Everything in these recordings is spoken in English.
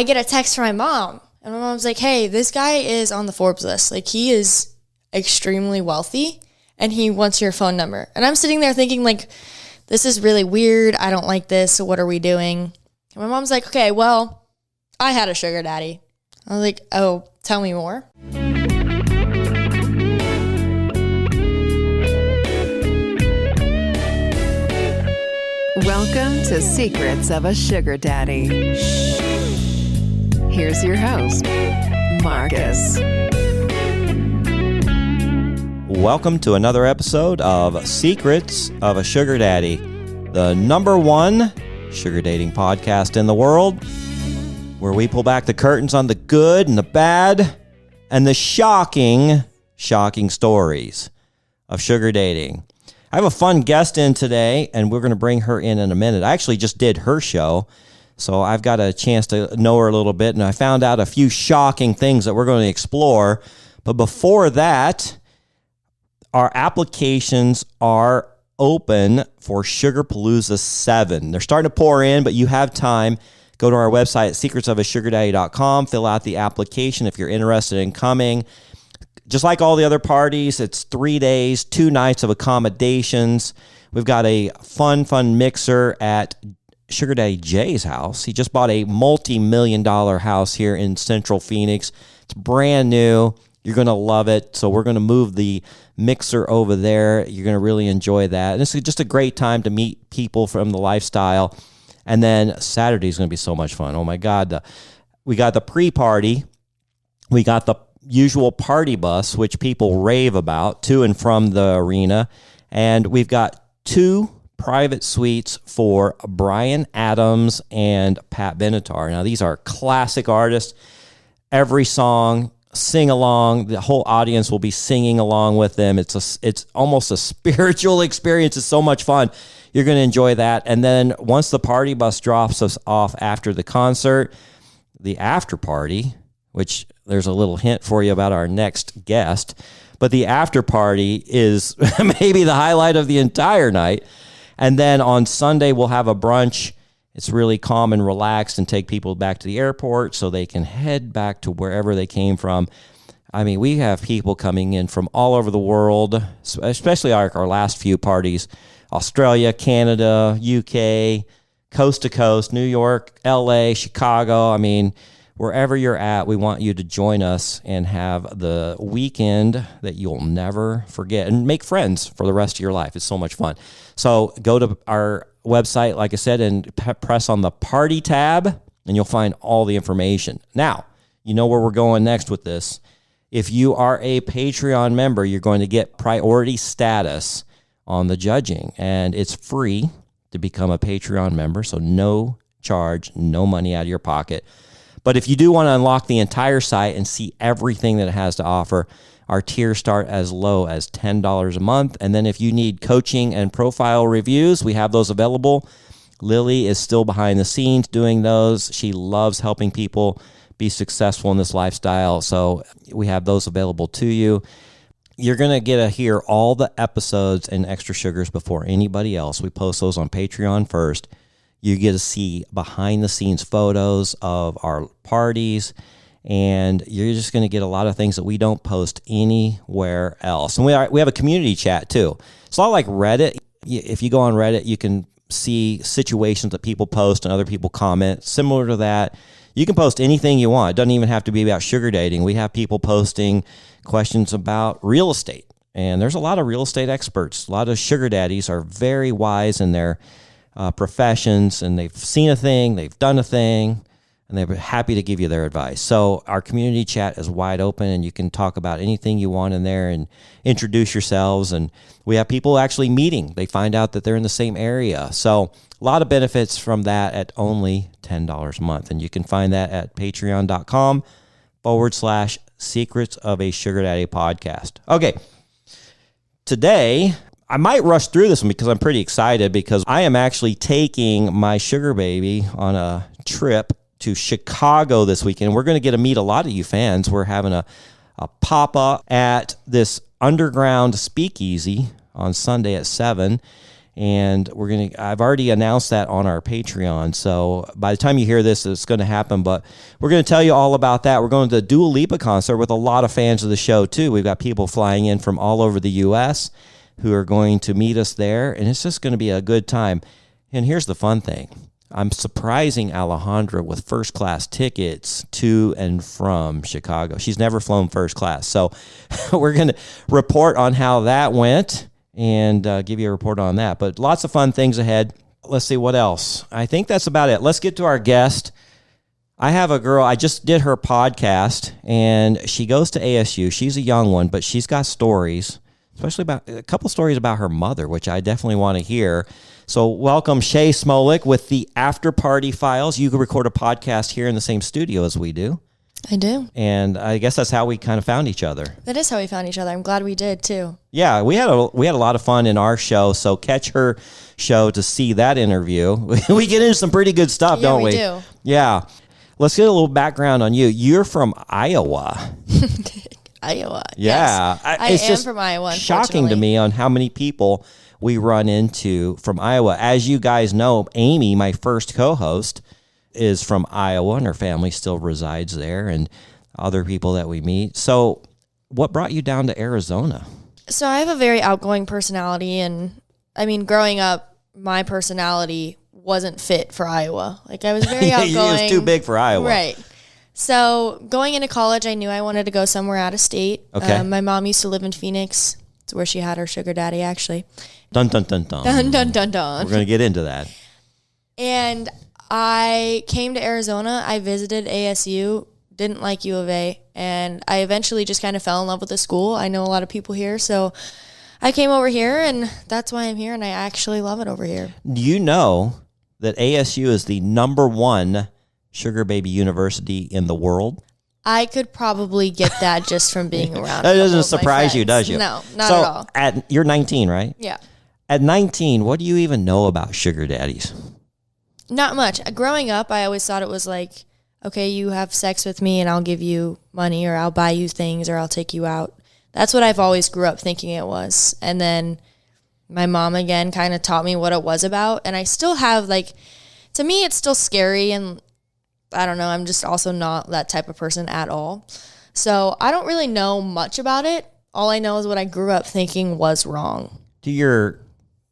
I get a text from my mom, and my mom's like, hey, this guy is on the Forbes list. Like, he is extremely wealthy, and he wants your phone number. And I'm sitting there thinking, like, this is really weird. I don't like this. So what are we doing? And my mom's like, okay, well, I had a sugar daddy. I was like, oh, tell me more. Welcome to Secrets of a Sugar Daddy. Here's your host, Marcus. Welcome to another episode of Secrets of a Sugar Daddy, the number one sugar dating podcast in the world, where we pull back the curtains on the good and the bad and the shocking stories of sugar dating. I have a fun guest in today, and we're going to bring her in a minute. I actually just did her show, so I've got a chance to know her a little bit, and I found out a few shocking things that we're going to explore. But before that, our applications are open for Sugarpalooza 7. They're starting to pour in, but you have time. Go to our website at secretsofasugardaddy.com, fill out the application if you're interested in coming. Just like all the other parties, it's 3 days, 2 nights of accommodations. We've got a fun mixer at Sugar Daddy Jay's house. He just bought a multi-million-dollar house here in Central Phoenix. It's brand new. You're going to love it. So we're going to move the mixer over there. You're going to really enjoy that. And it's just a great time to meet people from the lifestyle. And then Saturday is going to be so much fun. Oh, my God. We got the pre-party. We got the usual party bus, which people rave about, to and from the arena. And we've got 2 private suites for Bryan Adams and Pat Benatar. Now, these are classic artists. Every song, sing along. The whole audience will be singing along with them. It's almost a spiritual experience. It's so much fun. You're going to enjoy that. And then once the party bus drops us off after the concert, the after party, which there's a little hint for you about our next guest, but the after party is maybe the highlight of the entire night. And then on Sunday, we'll have a brunch. It's really calm and relaxed, and take people back to the airport so they can head back to wherever they came from. I mean, we have people coming in from all over the world, especially our last few parties: Australia, Canada, UK, coast to coast, New York, LA, Chicago. I mean, wherever you're at, we want you to join us and have the weekend that you'll never forget and make friends for the rest of your life. It's so much fun. So go to our website, like I said, and press on the party tab, and you'll find all the information. Now, you know where we're going next with this. If you are a Patreon member, you're going to get priority status on the judging, and it's free to become a Patreon member, so no charge, no money out of your pocket. But if you do want to unlock the entire site and see everything that it has to offer, our tiers start as low as $10 a month. And then if you need coaching and profile reviews, we have those available. Lily is still behind the scenes doing those. She loves helping people be successful in this lifestyle. So we have those available to you. You're going to get to hear all the episodes and extra sugars before anybody else. We post those on Patreon first. You get to see behind-the-scenes photos of our parties, and you're just going to get a lot of things that we don't post anywhere else. And we have a community chat, too. It's a lot like Reddit. If you go on Reddit, you can see situations that people post and other people comment. Similar to that, you can post anything you want. It doesn't even have to be about sugar dating. We have people posting questions about real estate, and there's a lot of real estate experts. A lot of sugar daddies are very wise in their professions, and they've seen a thing, they've done a thing, and they're happy to give you their advice. So our community chat is wide open, and you can talk about anything you want in there and introduce yourselves. And we have people actually meeting. They find out that they're in the same area. So a lot of benefits from that at only $10 a month. And you can find that at patreon.com/Secrets of a Sugar Daddy Podcast. Okay. Today, I might rush through this one because I'm pretty excited, because I am actually taking my sugar baby on a trip to Chicago this weekend. We're going to get to meet a lot of you fans. We're having a pop-up at this underground speakeasy on Sunday at 7. And I've already announced that on our Patreon. So by the time you hear this, it's going to happen. But we're going to tell you all about that. We're going to the Dua Lipa concert with a lot of fans of the show, too. We've got people flying in from all over the U.S. who are going to meet us there. And it's just going to be a good time. And here's the fun thing. I'm surprising Alejandra with first class tickets to and from Chicago. She's never flown first class. So we're going to report on how that went and give you a report on that. But lots of fun things ahead. Let's see what else. I think that's about it. Let's get to our guest. I have a girl, I just did her podcast, and she goes to ASU. She's a young one, but she's got stories, especially about a couple stories about her mother, which I definitely want to hear. So welcome, Shae Smolik with the Afterparty Files. You can record a podcast here in the same studio as we do. I do. And I guess that's how we kind of found each other. That is how we found each other. I'm glad we did, too. Yeah, we had a lot of fun in our show, so catch her show to see that interview. We get into some pretty good stuff, don't we? Yeah, we do. Yeah. Let's get a little background on you. You're from Iowa. Iowa. Yeah. Yes. I It's am just from Iowa, shocking to me on how many people we run into from Iowa. As you guys know, Amy, my first co-host, is from Iowa, and her family still resides there, and other people that we meet. So what brought you down to Arizona? So I have a very outgoing personality, and I mean, growing up, my personality wasn't fit for Iowa. Like, I was very outgoing. It was too big for Iowa. Right. So going into college, I knew I wanted to go somewhere out of state. Okay. My mom used to live in Phoenix. It's where she had her sugar daddy, actually. Dun, dun, dun, dun. Dun, dun, dun, dun. We're going to get into that. And I came to Arizona. I visited ASU, didn't like U of A, and I eventually just kind of fell in love with the school. I know a lot of people here, so I came over here, and that's why I'm here, and I actually love it over here. Do you know that ASU is the #1 sugar baby university in the world? I could probably get that just from being around. That a couple doesn't of my surprise you, friends. does you? No, not at all. You're 19, right? Yeah. At 19, what do you even know about sugar daddies? Not much. Growing up, I always thought it was like, okay, you have sex with me and I'll give you money, or I'll buy you things, or I'll take you out. That's what I've always grew up thinking it was. And then my mom, again, kind of taught me what it was about. And I still have, like, to me, it's still scary. And I don't know, I'm just also not that type of person at all. So I don't really know much about it. All I know is what I grew up thinking was wrong. Do your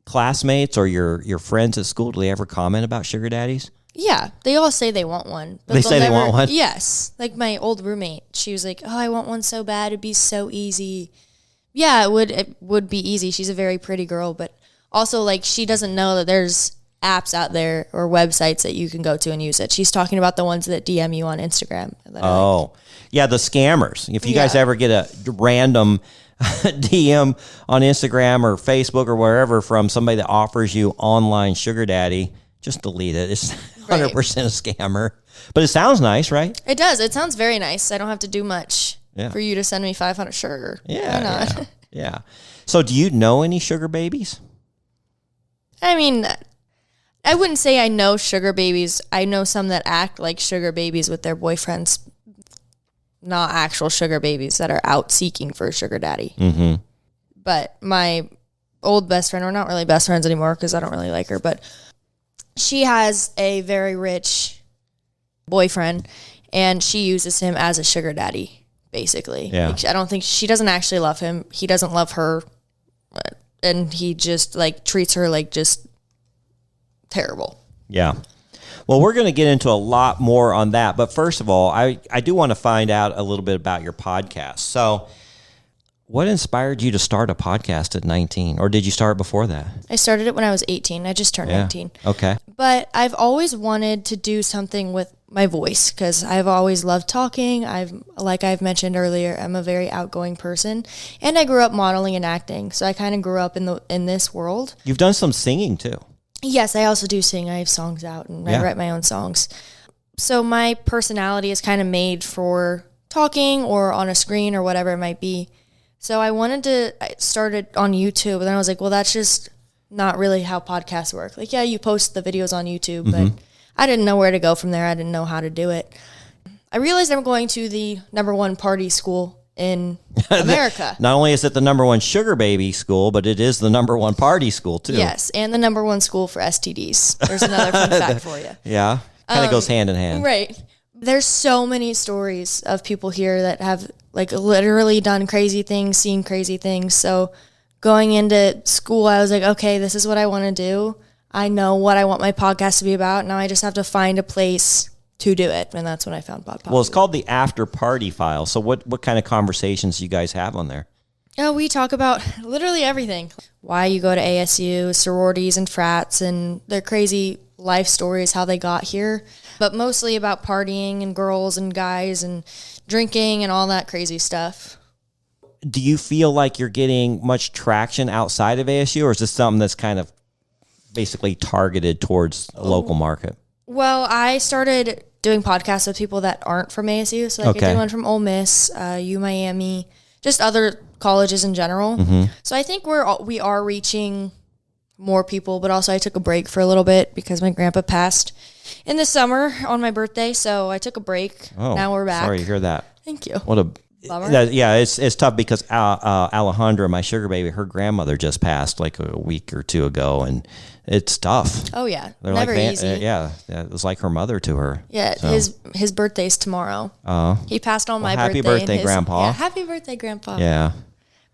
classmates or your friends at school, do they ever comment about sugar daddies? Yeah, they all say they want one. But They say they want one? Yes. Like my old roommate, she was like, oh, I want one so bad. It'd be so easy. Yeah, it would be easy. She's a very pretty girl, but also, like, she doesn't know that there's apps out there or websites that you can go to and use it. She's talking about the ones that DM you on Instagram. Oh, yeah, the scammers. If you guys ever get a random DM on Instagram or Facebook or wherever from somebody that offers you online sugar daddy, just delete it. It's 100% a scammer. But it sounds nice, right? It does. It sounds very nice. I don't have to do much for you to send me 500. Sure. Yeah. Why not? Yeah. So do you know any sugar babies? I mean, I wouldn't say I know sugar babies. I know some that act like sugar babies with their boyfriends, not actual sugar babies that are out seeking for a sugar daddy. Mm-hmm. But my old best friend, we're not really best friends anymore because I don't really like her, but she has a very rich boyfriend, and she uses him as a sugar daddy, basically. Yeah. Like, I don't think she doesn't actually love him. He doesn't love her, and he just like treats her like just terrible. Yeah. Well, we're going to get into a lot more on that. But first of all, I do want to find out a little bit about your podcast. So what inspired you to start a podcast at 19? Or did you start before that? I started it when I was 18. I just turned 19. Okay. But I've always wanted to do something with my voice because I've always loved talking. Like I've mentioned earlier, I'm a very outgoing person, and I grew up modeling and acting. So I kind of grew up in this world. You've done some singing too. Yes, I also do sing. I have songs out, and I write my own songs. So my personality is kind of made for talking or on a screen or whatever it might be. So I started on YouTube, and then I was like, well, that's just not really how podcasts work. Like, yeah, you post the videos on YouTube, but I didn't know where to go from there. I didn't know how to do it. I realized I'm going to the #1 party school in America. Not only is it the number one sugar baby school, but it is the number one party school too. Yes, and the number one school for STDs. There's another fun fact for you. Yeah, kind of goes hand in hand. Right. There's so many stories of people here that have like literally done crazy things, seen crazy things. So going into school, I was like, okay, this is what I want to do. I know what I want my podcast to be about. Now I just have to find a place to do it. And that's when I found Pod. Well, it's called the Afterparty Files. So what kind of conversations do you guys have on there? Yeah, we talk about literally everything. Why you go to ASU, sororities and frats, and their crazy life stories, how they got here. But mostly about partying and girls and guys and drinking and all that crazy stuff. Do you feel like you're getting much traction outside of ASU, or is this something that's kind of basically targeted towards a local market? Well, I started doing podcasts with people that aren't from ASU. So like I did one from Ole Miss, U Miami, just other colleges in general. Mm-hmm. So I think we are reaching more people, but also I took a break for a little bit because my grandpa passed in the summer on my birthday. So I took a break. Oh, now we're back. Sorry to hear that. Thank you. What a bummer. It's tough because Alejandra, my sugar baby, her grandmother just passed like a week or two ago, and it's tough. Oh yeah, They're never like easy. It was like her mother to her. Yeah, so. his birthday's tomorrow. He passed on my birthday. Happy birthday, Grandpa. Yeah, happy birthday, Grandpa. Yeah.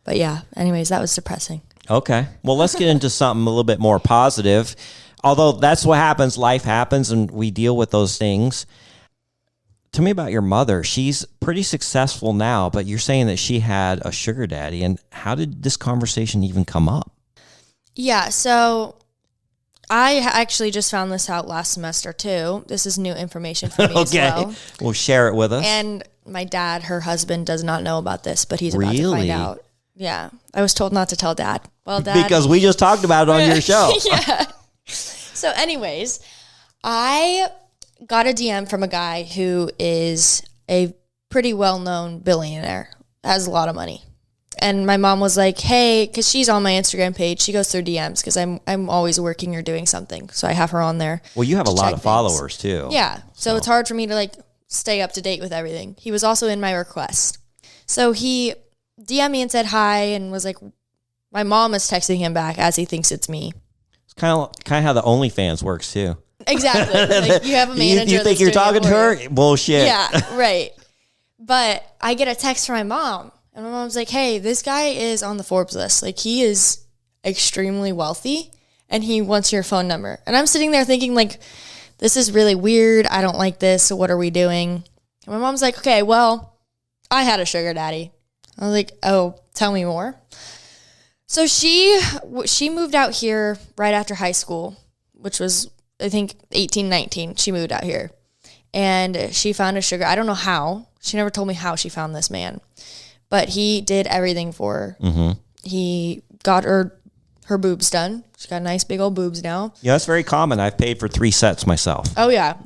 But yeah, anyways, that was depressing. Okay. Well, let's get into something a little bit more positive. Although that's what happens, life happens, and we deal with those things. Tell me about your mother. She's pretty successful now, but you're saying that she had a sugar daddy. And how did this conversation even come up? Yeah, so I actually just found this out last semester too. This is new information for me as well. Well, share it with us. And my dad, her husband, does not know about this, but he's about to Really? find out. Yeah, I was told not to tell Dad. Well, Dad, because we just talked about it on your show. Yeah. So anyways, I got a DM from a guy who is a pretty well-known billionaire, has a lot of money. And my mom was like, hey, because she's on my Instagram page. She goes through DMs because I'm always working or doing something. So I have her on there. Well, you have a lot of things. followers too. Yeah. So it's hard for me to like stay up to date with everything. He was also in my request. So he DM'd me and said hi and was like, my mom is texting him back as he thinks it's me. It's kind of how the OnlyFans works too. Exactly. Like you have a manager. You think you're talking to her? Bullshit. Yeah, right. But I get a text from my mom, and my mom's like, hey, this guy is on the Forbes list. Like, he is extremely wealthy, and he wants your phone number. And I'm sitting there thinking, like, this is really weird. I don't like this. So what are we doing? And my mom's like, okay, well, I had a sugar daddy. I was like, oh, tell me more. So she moved out here right after high school, which was, I think, 18, 19. She moved out here. And she found a sugar. I don't know how. She never told me how she found this man. But he did everything for her. Mm-hmm. He got her boobs done. She's got nice big old boobs now. Yeah, that's very common. I've paid for 3 sets myself. Oh, yeah.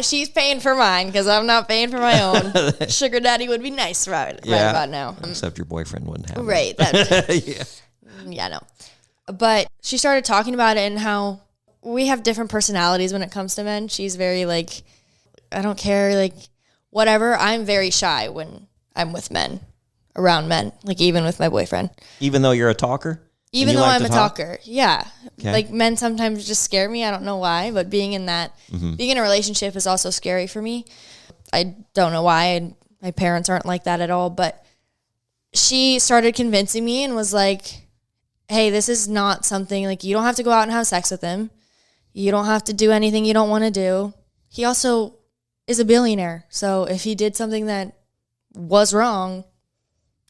She's paying for mine because I'm not paying for my own. Sugar daddy would be nice right about now. Except your boyfriend wouldn't have right. Yeah, no. But she started talking about it and how we have different personalities when it comes to men. She's very like, I don't care, like, whatever. I'm very shy when I'm with men, around men, like even with my boyfriend. Even though you're a talker? Even though I'm a talker. Yeah. Okay. Like men sometimes just scare me. I don't know why, but being in a relationship is also scary for me. I don't know why. My parents aren't like that at all, but she started convincing me and was like, hey, this is not something, like, you don't have to go out and have sex with him. You don't have to do anything you don't want to do. He also is a billionaire. So if he did something that was wrong,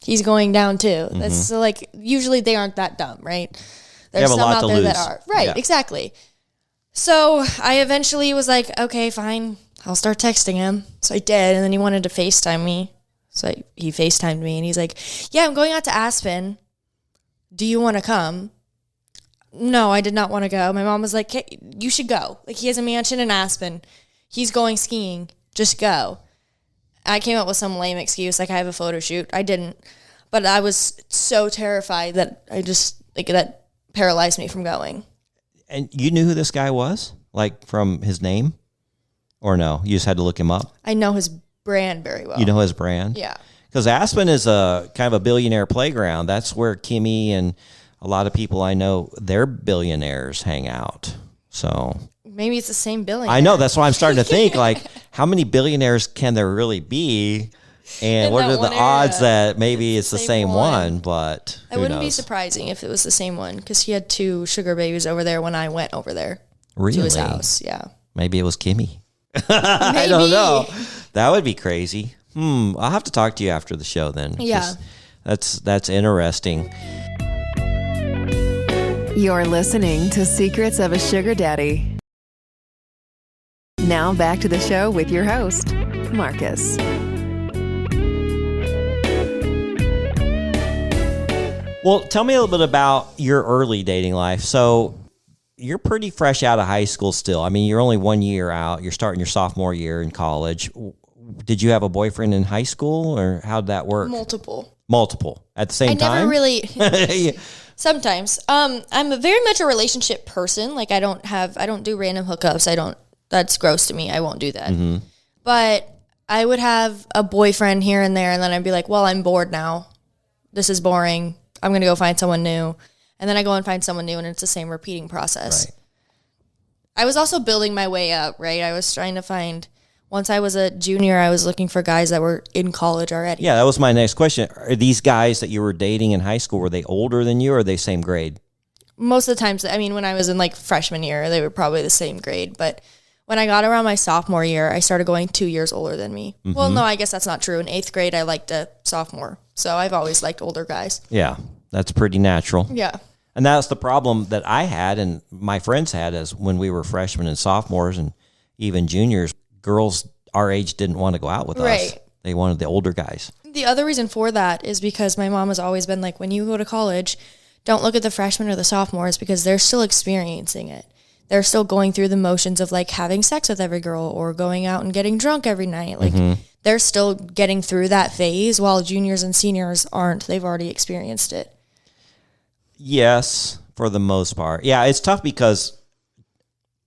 he's going down too. Mm-hmm. That's so, like, usually they aren't that dumb, right? There's some out there that are. Right, yeah. Exactly. So I eventually was like, okay, fine. I'll start texting him. So I did, and then he wanted to FaceTime me. So he FaceTimed me, and he's like, yeah, I'm going out to Aspen. Do you want to come? No, I did not want to go. My mom was like, hey, you should go. Like, he has a mansion in Aspen. He's going skiing. Just go. I came up with some lame excuse, like I have a photo shoot. I didn't. But I was so terrified that I just, like, that paralyzed me from going. And you knew who this guy was? Like, from his name? Or no? You just had to look him up? I know his brand very well. You know his brand? Yeah. Because Aspen is a kind of a billionaire playground. That's where Kimmy and a lot of people I know, they're billionaires hang out. So maybe it's the same billionaire. I know. That's why I'm starting to think, like, how many billionaires can there really be? And what are the odds that maybe it's the same one? But it wouldn't be surprising if it was the same one, because he had 2 sugar babies over there when I went over there to his house. Yeah. Maybe it was Kimmy. I don't know. That would be crazy. I'll have to talk to you after the show then. Yeah. That's interesting. You're listening to Secrets of a Sugar Daddy. Now back to the show with your host, Marcus. Well, tell me a little bit about your early dating life. So you're pretty fresh out of high school still. I mean, you're only 1 year out. You're starting your sophomore year in college. Did you have a boyfriend in high school, or how'd that work? Multiple at the same time? I never really... Sometimes. I'm a very much a relationship person. Like, I don't do random hookups. That's gross to me. I won't do that. Mm-hmm. But I would have a boyfriend here and there, and then I'd be like, well, I'm bored now. This is boring. I'm going to go find someone new. And then I go and find someone new, and it's the same repeating process. Right. I was also building my way up, right? I was trying to find, once I was a junior, I was looking for guys that were in college already. Yeah, that was my next question. Are these guys that you were dating in high school, were they older than you, or are they same grade? Most of the times, I mean, when I was in like freshman year, they were probably the same grade. But when I got around my sophomore year, I started going 2 years older than me. Mm-hmm. Well, no, I guess that's not true. In 8th grade, I liked a sophomore. So I've always liked older guys. Yeah, that's pretty natural. Yeah. And that's the problem that I had and my friends had, as when we were freshmen and sophomores and even juniors, girls our age didn't want to go out with us. They wanted the older guys. The other reason for that is because my mom has always been like, when you go to college, don't look at the freshmen or the sophomores, because they're still experiencing it. They're still going through the motions of like having sex with every girl or going out and getting drunk every night. Like they're still getting through that phase, while juniors and seniors aren't. They've already experienced it. Yes, for the most part. Yeah, it's tough because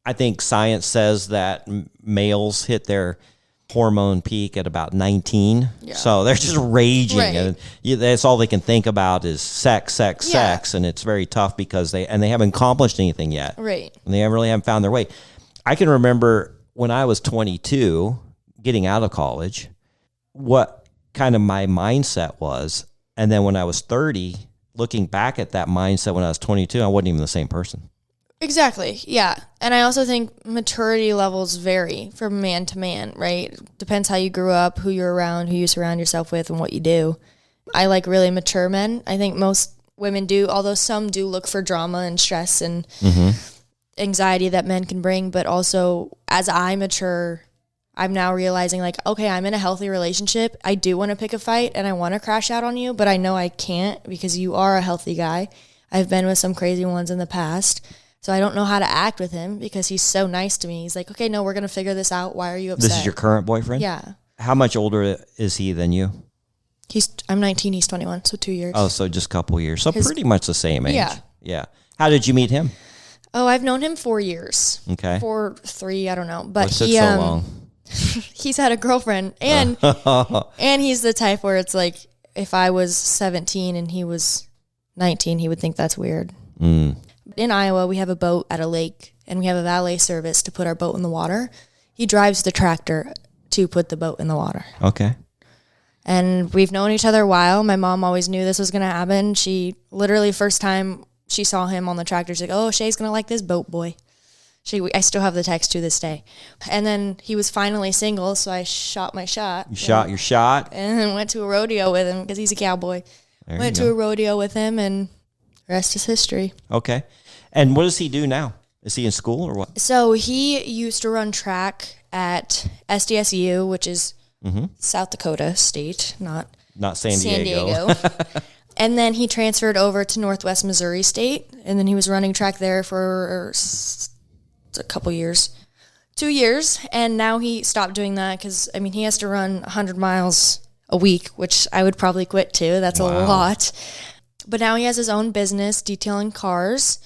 I think science says that males hit their hormone peak at about 19. Yeah. So they're just raging. Right. And that's all they can think about is sex. And it's very tough because they haven't accomplished anything yet. Right. And they really haven't found their way. I can remember when I was 22, getting out of college, what kind of my mindset was. And then when I was 30, looking back at that mindset when I was 22, I wasn't even the same person. Exactly. Yeah. And I also think maturity levels vary from man to man, right? Depends how you grew up, who you're around, who you surround yourself with, and what you do. I like really mature men. I think most women do, although some do look for drama and stress and anxiety that men can bring. But also, as I mature, I'm now realizing like, okay, I'm in a healthy relationship. I do want to pick a fight and I want to crash out on you, but I know I can't because you are a healthy guy. I've been with some crazy ones in the past. So I don't know how to act with him because he's so nice to me. He's like, okay, no, we're going to figure this out. Why are you upset? This is your current boyfriend? Yeah. How much older is he than you? I'm 19, he's 21, so 2 years. Oh, so just a couple years. So pretty much the same age. Yeah. Yeah. How did you meet him? Oh, I've known him 4 years. Okay. 3, I don't know. But he took so long? He's had a girlfriend, and and he's the type where it's like, if I was 17 and he was 19, he would think that's weird. Mm. In Iowa, we have a boat at a lake, and we have a valet service to put our boat in the water. He drives the tractor to put the boat in the water. Okay. And we've known each other a while. My mom always knew this was going to happen. She literally, first time she saw him on the tractor, she's like, oh, Shae's going to like this boat boy. I still have the text to this day. And then he was finally single, so I shot my shot. You shot your shot? And then went to a rodeo with him because he's a cowboy. Went to a rodeo with him, and rest is history. Okay. And what does he do now? Is he in school or what? So he used to run track at SDSU, which is South Dakota State, not San Diego. And then he transferred over to Northwest Missouri State, and then he was running track there for a couple years, 2 years, and now he stopped doing that because, I mean, he has to run 100 miles a week, which I would probably quit too. That's a lot. But now he has his own business detailing cars,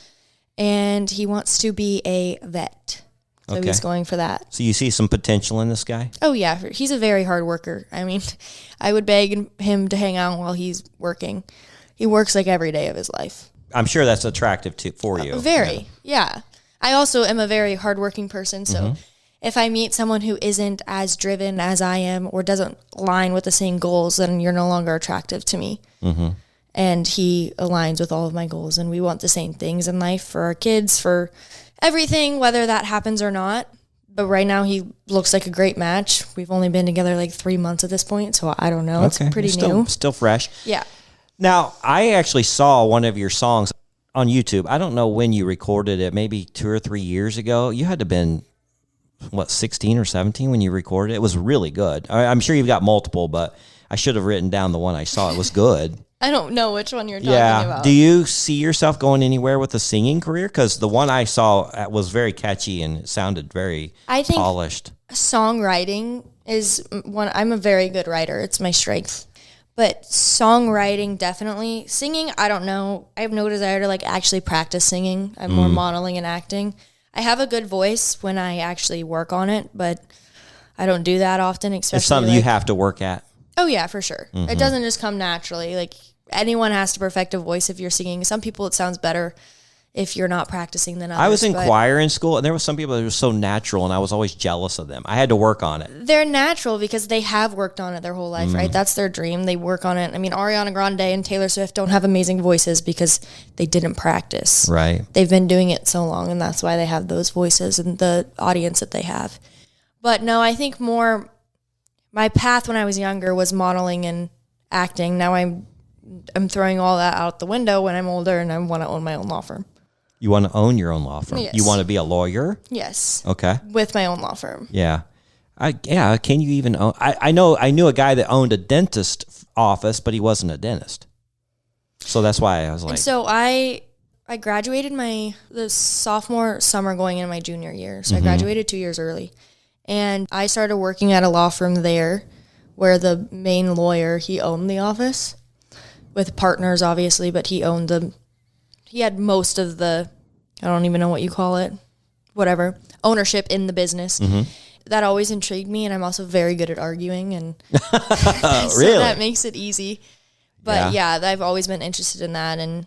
and he wants to be a vet So he's going for that. So you see some potential in this guy? Oh, yeah. He's a very hard worker. I mean, I would beg him to hang out while he's working. He works like every day of his life. I'm sure that's attractive for you. Very, yeah. I also am a very hardworking person, so if I meet someone who isn't as driven as I am or doesn't align with the same goals, then you're no longer attractive to me. And he aligns with all of my goals, and we want the same things in life for our kids, for everything, whether that happens or not. But right now, he looks like a great match. We've only been together like 3 months at this point, so I don't know. Okay. It's pretty new. Still fresh. Yeah. Now, I actually saw one of your songs on YouTube. I don't know when you recorded it, maybe 2 or 3 years ago. You had to have been, 16 or 17 when you recorded it? It was really good. I'm sure you've got multiple, but I should have written down the one I saw. It was good. I don't know which one you're talking about. Do you see yourself going anywhere with a singing career? Because the one I saw was very catchy and it sounded very polished. Songwriting is one. I'm a very good writer. It's my strength. But songwriting, definitely. Singing, I don't know. I have no desire to like actually practice singing. I'm more modeling and acting. I have a good voice when I actually work on it, but I don't do that often. Especially it's something you have to work at. Oh yeah, for sure. It doesn't just come naturally. Like anyone has to perfect a voice if you're singing. Some people it sounds better if you're not practicing than others. I was in choir in school, and there were some people that were so natural, and I was always jealous of them. I had to work on it. They're natural because they have worked on it their whole life, right? That's their dream. They work on it. I mean, Ariana Grande and Taylor Swift don't have amazing voices because they didn't practice. Right. They've been doing it so long, and that's why they have those voices and the audience that they have. But no, I think more my path when I was younger was modeling and acting. Now I'm throwing all that out the window when I'm older, and I want to own my own law firm. You want to own your own law firm? Yes. You want to be a lawyer? Yes. Okay. With my own law firm. Yeah. Can you even own? I knew a guy that owned a dentist office, but he wasn't a dentist. So that's why I was like. And so I graduated the sophomore summer going into my junior year. So I graduated 2 years early. And I started working at a law firm there where the main lawyer, he owned the office with partners, obviously, but he had most of the, I don't even know what you call it, whatever, ownership in the business. That always intrigued me, and I'm also very good at arguing, and so really? That makes it easy. But yeah, I've always been interested in that. And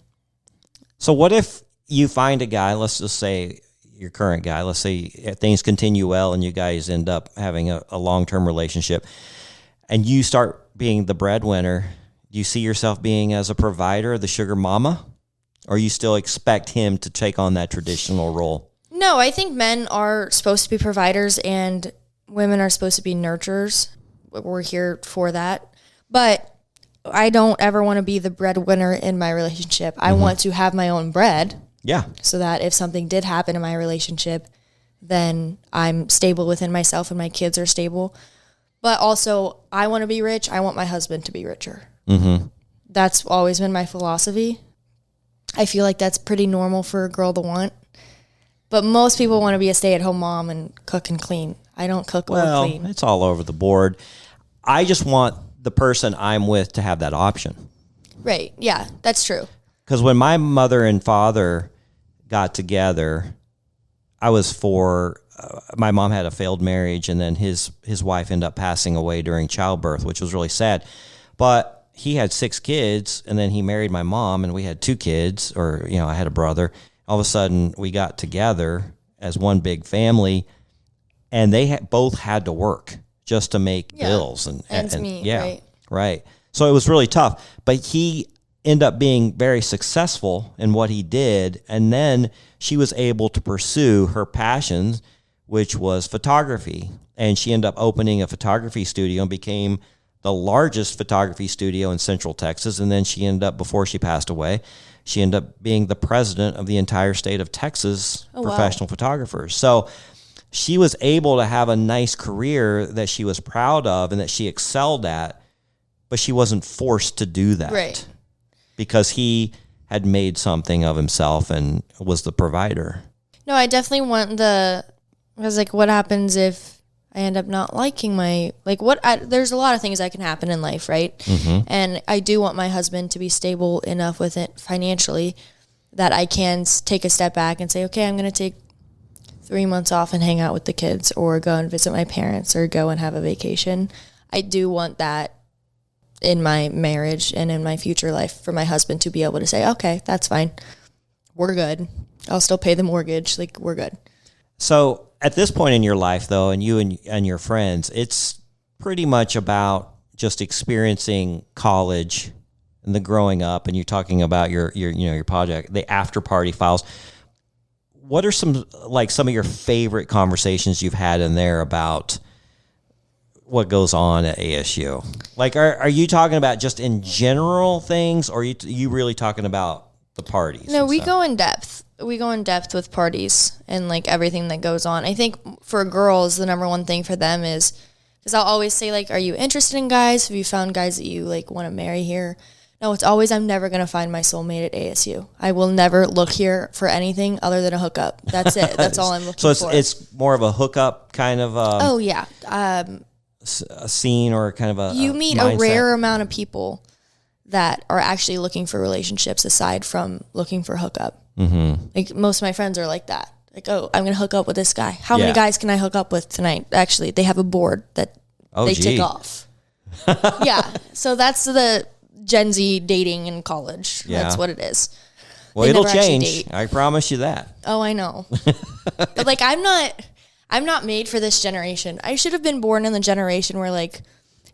so what if you find a guy, let's just say your current guy, let's say things continue well and you guys end up having a long-term relationship, and you start being the breadwinner, do you see yourself being as a provider, the sugar mama? Or you still expect him to take on that traditional role? No, I think men are supposed to be providers and women are supposed to be nurturers. We're here for that. But I don't ever want to be the breadwinner in my relationship. I want to have my own bread. Yeah. So that if something did happen in my relationship, then I'm stable within myself and my kids are stable. But also, I want to be rich. I want my husband to be richer. That's always been my philosophy. I feel like that's pretty normal for a girl to want. But most people want to be a stay-at-home mom and cook and clean. I don't cook or clean. Well, it's all over the board. I just want the person I'm with to have that option. Right. Yeah, that's true. Because when my mother and father got together, I was my mom had a failed marriage, and then his wife ended up passing away during childbirth, which was really sad. But he had 6 kids, and then he married my mom, and we had 2 kids, or, I had a brother. All of a sudden, we got together as one big family, and they both had to work just to make bills. And meet, right. So it was really tough. But he ended up being very successful in what he did, and then she was able to pursue her passions, which was photography. And she ended up opening a photography studio and became the largest photography studio in Central Texas. And then she ended up, before she passed away, she ended up being the president of the entire state of Texas professional photographers. So she was able to have a nice career that she was proud of and that she excelled at, but she wasn't forced to do that. Right. Because he had made something of himself and was the provider. No, I definitely want because what happens if I end up not liking there's a lot of things that can happen in life, right? And I do want my husband to be stable enough with it financially that I can take a step back and say, okay, I'm going to take 3 months off and hang out with the kids or go and visit my parents or go and have a vacation. I do want that in my marriage and in my future life for my husband to be able to say, okay, that's fine. We're good. I'll still pay the mortgage. Like, we're good. So at this point in your life, though, and you and your friends, it's pretty much about just experiencing college and the growing up, and you're talking about your project, the Afterparty Files. What are some of your favorite conversations you've had in there about what goes on at ASU? Like, are you talking about just in general things, or are you really talking about the parties? No, we go in depth. We go in depth with parties and like everything that goes on. I think for girls, the number one thing for them is, because I'll always say, like, are you interested in guys? Have you found guys that you like want to marry here? No, it's always, I'm never going to find my soulmate at ASU. I will never look here for anything other than a hookup. That's it. That's all I'm looking for. So it's more of a hookup kind of oh, yeah. A scene, or kind of a you meet mindset. A rare amount of people that are actually looking for relationships aside from looking for hookup. Mm-hmm. Like, most of my friends are like that. Like, oh, I'm going to hook up with this guy. How many guys can I hook up with tonight? Actually, they have a board that tick off. Yeah. So that's the Gen Z dating in college. Yeah. That's what it is. Well, it'll change. I promise you that. Oh, I know. But like, I'm not made for this generation. I should have been born in the generation where like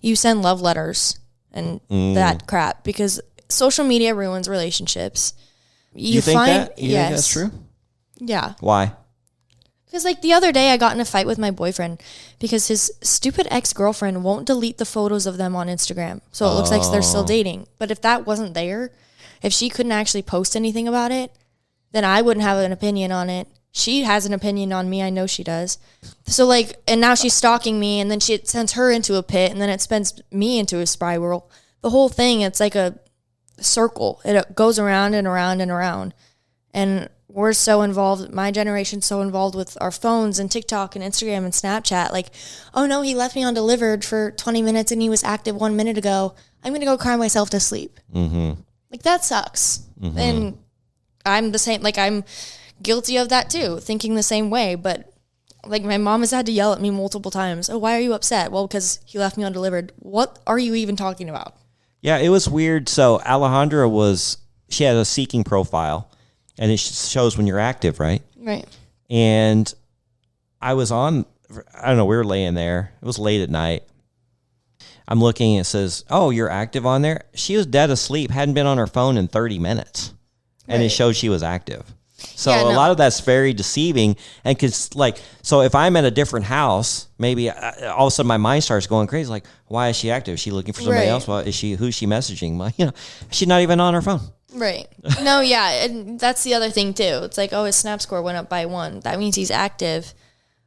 you send love letters and that crap, because social media ruins relationships. You think that? You think that's true? Yeah. Why? Because like the other day I got in a fight with my boyfriend because his stupid ex-girlfriend won't delete the photos of them on Instagram. So it looks like they're still dating. But if that wasn't there, if she couldn't actually post anything about it, then I wouldn't have an opinion on it. She has an opinion on me. I know she does. So like, and now she's stalking me, and then it sends her into a pit, and then it sends me into a spiral. The whole thing, it's like a circle. It goes around and around and around. And we're so involved, my generation's so involved with our phones and TikTok and Instagram and Snapchat. Like, oh no, he left me undelivered for 20 minutes and he was active 1 minute ago. I'm going to go cry myself to sleep. Mm-hmm. Like, that sucks. Mm-hmm. And I'm the same, like, I'm guilty of that too, thinking the same way. But like, my mom has had to yell at me multiple times. Oh, why are you upset? Well, because he left me undelivered. What are you even talking about? Yeah, it was weird. So Alejandra she had a seeking profile. And it shows when you're active, right? Right. And I was on, I don't know, we were laying there. It was late at night. I'm looking and it says, oh, you're active on there? She was dead asleep, hadn't been on her phone in 30 minutes. And it showed she was active. So a lot of that's very deceiving. And so if I'm at a different house, maybe all of a sudden my mind starts going crazy. Like, why is she active? Is she looking for somebody else? Who's she messaging? Well, she's not even on her phone. Right. No, yeah. And that's the other thing too. It's like, oh, his snap score went up by 1. That means he's active,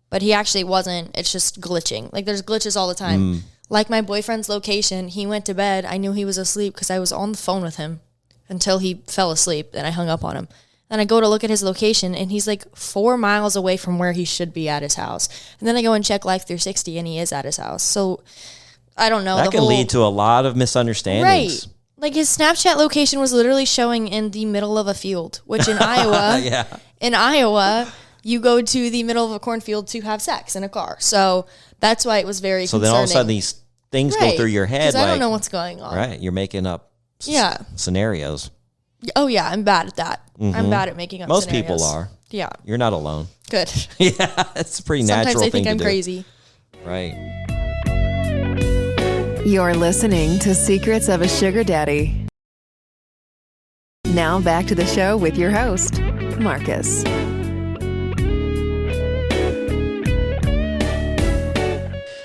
but he actually wasn't. It's just glitching. Like, there's glitches all the time. Like my boyfriend's location, he went to bed. I knew he was asleep because I was on the phone with him until he fell asleep, and I hung up on him. Then I go to look at his location, and he's like 4 miles away from where he should be at his house. And then I go and check Life 360, and he is at his house. So I don't know. That can lead to a lot of misunderstandings. Right. Like, his Snapchat location was literally showing in the middle of a field, which in Iowa, you go to the middle of a cornfield to have sex in a car. So that's why it was very concerning. So then all of a sudden these things go through your head. Because I don't know what's going on. Right. You're making up scenarios. Oh, yeah. I'm bad at that. Mm-hmm. I'm bad at making up Most scenarios. people are. Yeah. You're not alone. Good. Yeah. It's a pretty natural thing to do. Sometimes I think I'm crazy. Right. You're listening to Secrets of a Sugar Daddy. Now back to the show with your host, Marcus.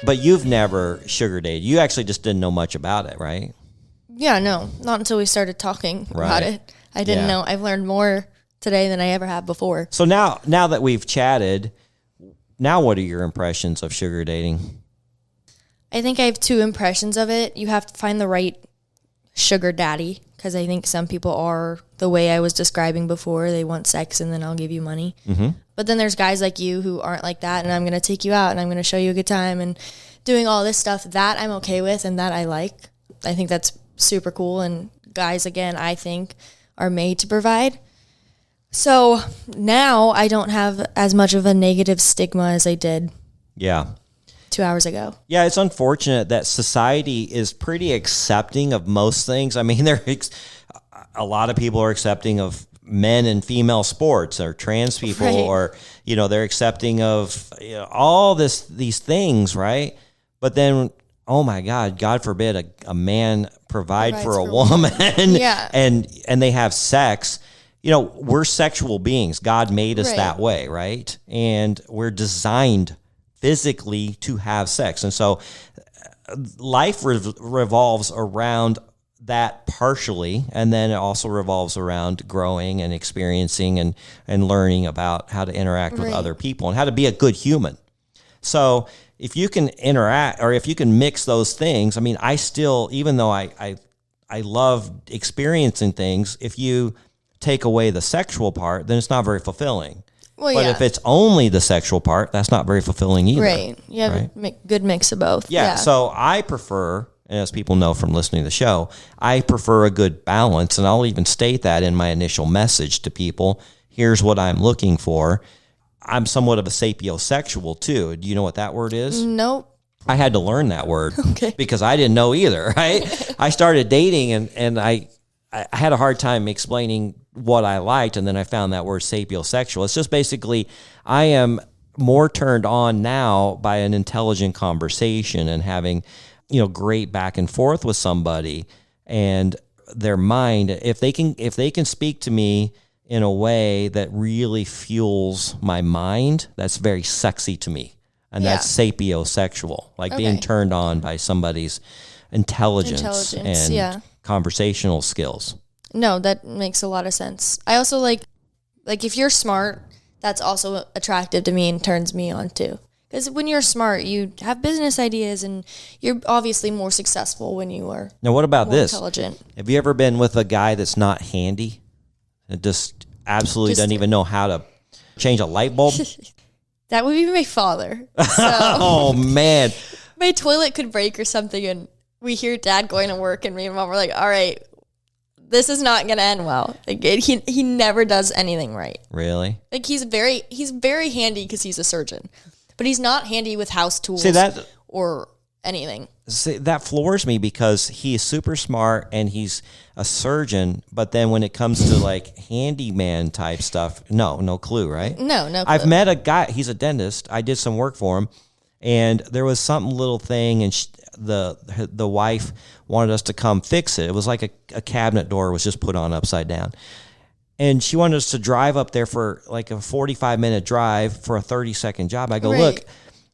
But you've never sugar dated. You actually just didn't know much about it, right? Yeah, no. Not until we started talking about it. I didn't know. I've learned more today than I ever have before. So now that we've chatted, now what are your impressions of sugar dating? I think I have 2 impressions of it. You have to find the right sugar daddy, because I think some people are the way I was describing before. They want sex and then I'll give you money. Mm-hmm. But then there's guys like you who aren't like that, and I'm going to take you out and I'm going to show you a good time and doing all this stuff that I'm okay with and that I like. I think that's super cool. And guys, again, I think are made to provide. So now I don't have as much of a negative stigma as I did Yeah. 2 hours ago. Yeah, it's unfortunate that society is pretty accepting of most things. I mean, a lot of people are accepting of men and female sports, or trans people, Right. or, they're accepting of all these things, right? But then, oh my God forbid a man provide Provides for a for woman Yeah. and they have sex. We're sexual beings. God made us Right. that way, right? And we're designed physically to have sex. And so life revolves around that partially, and then it also revolves around growing and experiencing and learning about how to interact with Right. other people and how to be a good human. So if you can interact, or if you can mix those things, I mean, I still, even though I love experiencing things, if you take away the sexual part, then it's not very fulfilling. Well, But yeah. if it's only the sexual part, that's not very fulfilling either. Right. You have a good mix of both. Yeah. So I prefer, and as people know from listening to the show, I prefer a good balance. And I'll even state that in my initial message to people. Here's what I'm looking for. I'm somewhat of a sapiosexual too. Do you know what that word is? Nope. I had to learn that word Okay. because I didn't know either, right? I started dating and I had a hard time explaining what I liked, and then I found that word sapiosexual. It's just basically I am more turned on now by an intelligent conversation and having, great back and forth with somebody, and their mind, if they can speak to me in a way that really fuels my mind, that's very sexy to me. And that's sapiosexual, like being turned on by somebody's intelligence and conversational skills. No, that makes a lot of sense. I also like if you're smart, that's also attractive to me and turns me on too. Because when you're smart, you have business ideas and you're obviously more successful when you are Now, what about more this? intelligent. Have you ever been with a guy that's not handy? That just absolutely doesn't even know how to change a light bulb? That would be my father. So Oh, man. my toilet could break or something, and we hear Dad going to work, and me and Mom were like, all right, this is not going to end well. Like, he never does anything right. Really? Like, he's very handy because he's a surgeon, but he's not handy with house tools or anything. See, that floors me because he is super smart and he's a surgeon, but then when it comes to like handyman type stuff, no clue, right? No clue. I've met a guy, he's a dentist. I did some work for him, and there was some little thing, and the wife wanted us to come fix it. It was like a cabinet door was just put on upside down. And she wanted us to drive up there for like a 45-minute drive for a 30-second job. I go, Right. look,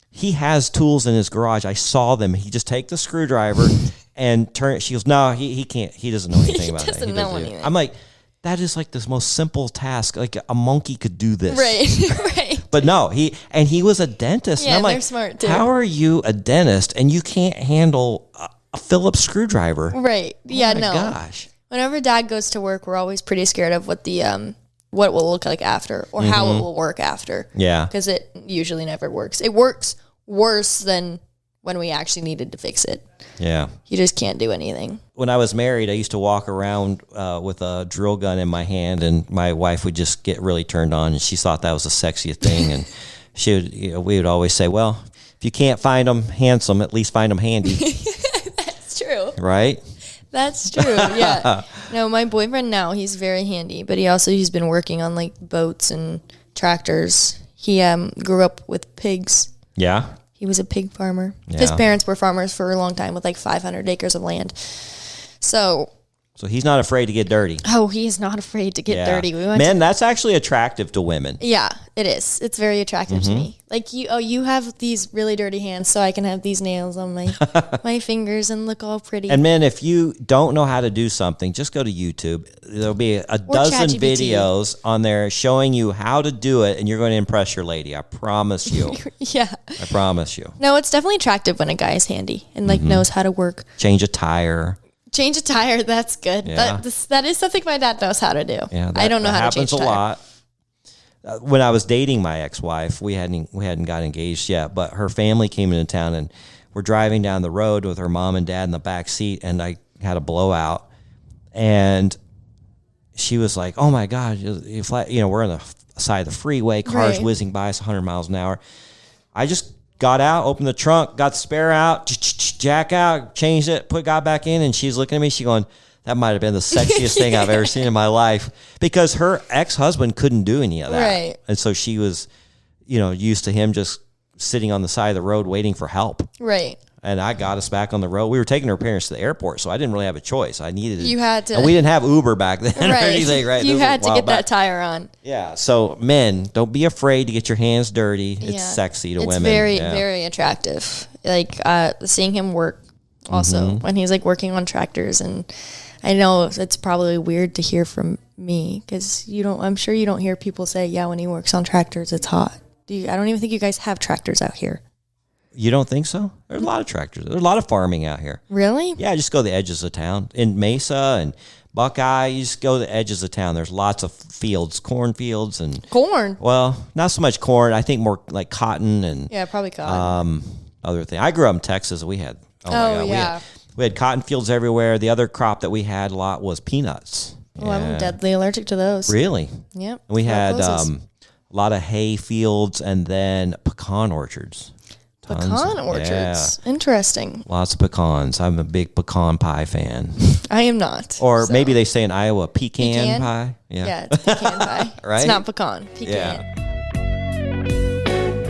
he has tools in his garage. I saw them. He just take the screwdriver and turn it. She goes, no, he can't. He doesn't know anything about that. doesn't know anything. I'm like, that is like the most simple task. Like a monkey could do this. Right, right. But no, he was a dentist. Yeah, and I'm like, they're smart too. how are you a dentist and you can't handle a Phillips screwdriver? Right. Yeah, Oh my no. gosh. Whenever Dad goes to work, we're always pretty scared of what what it will look like after or how it will work after. Yeah. Because it usually never works. It works worse than when we actually needed to fix it. Yeah. You just can't do anything. When I was married, I used to walk around with a drill gun in my hand, and my wife would just get really turned on, and she thought that was the sexiest thing. And we would always say, well, if you can't find them handsome, at least find them handy. It's true. Right? That's true. Yeah. No, my boyfriend now, he's very handy, but he's been working on like boats and tractors. He grew up with pigs. Yeah. He was a pig farmer. Yeah. His parents were farmers for a long time with like 500 acres of land. So he's not afraid to get dirty. he is not afraid to get Yeah. dirty. Man, that's actually attractive to women. Yeah, it is. It's very attractive to me. Like you have these really dirty hands, so I can have these nails on my my fingers and look all pretty. And men, if you don't know how to do something, just go to YouTube. There'll be a dozen ChatGPT. videos on there showing you how to do it, and you're going to impress your lady. I promise you. Yeah. I promise you. No, it's definitely attractive when a guy is handy and like knows how to work. Change a tire. Change a tire, that's good. Yeah. That is something my dad knows how to do. Yeah, I don't know how to change a happens a tire. lot. When I was dating my ex-wife, we hadn't got engaged yet, but her family came into town, and we're driving down the road with her mom and dad in the back seat, and I had a blowout, and she was like, "Oh my God, we're on the side of the freeway, cars whizzing by us 100 miles an hour." I just got out, opened the trunk, got the spare out, jack out, changed it, got back in, and she's looking at me. She going, "That might have been the sexiest thing I've ever seen in my life," because her ex-husband couldn't do any of that, right? And so she was, used to him just sitting on the side of the road waiting for help, right? And I got us back on the road. We were taking her parents to the airport, so I didn't really have a choice. I needed it. You had to. And we didn't have Uber back then or anything, right? You had to get that tire on. Yeah. So men, don't be afraid to get your hands dirty. It's sexy to women. It's very attractive. Like seeing him work also when he's like working on tractors. And I know it's probably weird to hear from me because I'm sure you don't hear people say, yeah, when he works on tractors, it's hot. I don't even think you guys have tractors out here. You don't think so? There's a lot of tractors. There's a lot of farming out here. Really? Yeah, just go to the edges of town. In Mesa and Buckeye, you just go to the edges of town. There's lots of fields, cornfields and... Corn? Well, not so much corn. I think more like cotton and... Yeah, probably cotton. Other thing. I grew up in Texas. We had... Oh, my God. Yeah. We had cotton fields everywhere. The other crop that we had a lot was peanuts. Well, I'm deadly allergic to those. Really? Yep. We had a lot of hay fields and then pecan orchards. Pecan orchards. Yeah. Interesting. Lots of pecans. I'm a big pecan pie fan. I am not. Or maybe they say in Iowa pecan pie. Yeah, it's pecan pie. Right? It's not pecan. Pecan. Yeah.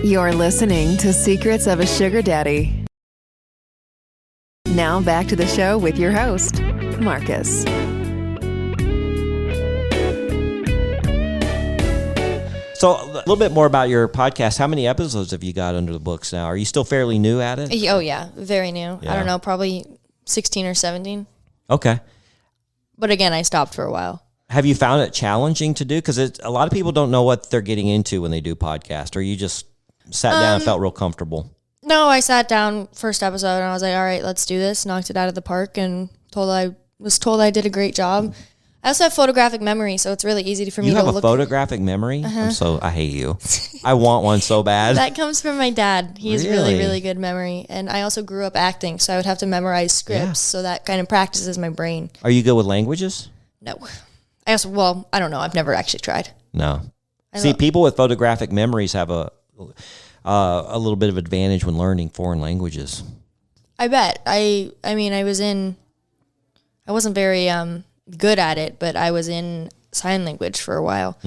You're listening to Secrets of a Sugar Daddy. Now back to the show with your host, Marcus. So a little bit more about your podcast. How many episodes have you got under the books now? Are you still fairly new at it? Oh, yeah. Very new. Yeah. I don't know, probably 16 or 17. Okay. But again, I stopped for a while. Have you found it challenging to do? Because a lot of people don't know what they're getting into when they do podcast. Or you just sat down and felt real comfortable? No, I sat down first episode and I was like, all right, let's do this. Knocked it out of the park and was told I did a great job. I also have photographic memory, so it's really easy for me to look. You have a photographic memory? I hate you. I want one so bad. That comes from my dad. He has really, really good memory. And I also grew up acting, so I would have to memorize scripts, so that kind of practices my brain. Are you good with languages? No. I don't know. I've never actually tried. No. See, people with photographic memories have a little bit of advantage when learning foreign languages. I bet. I wasn't very good at it, but I was in sign language for a while.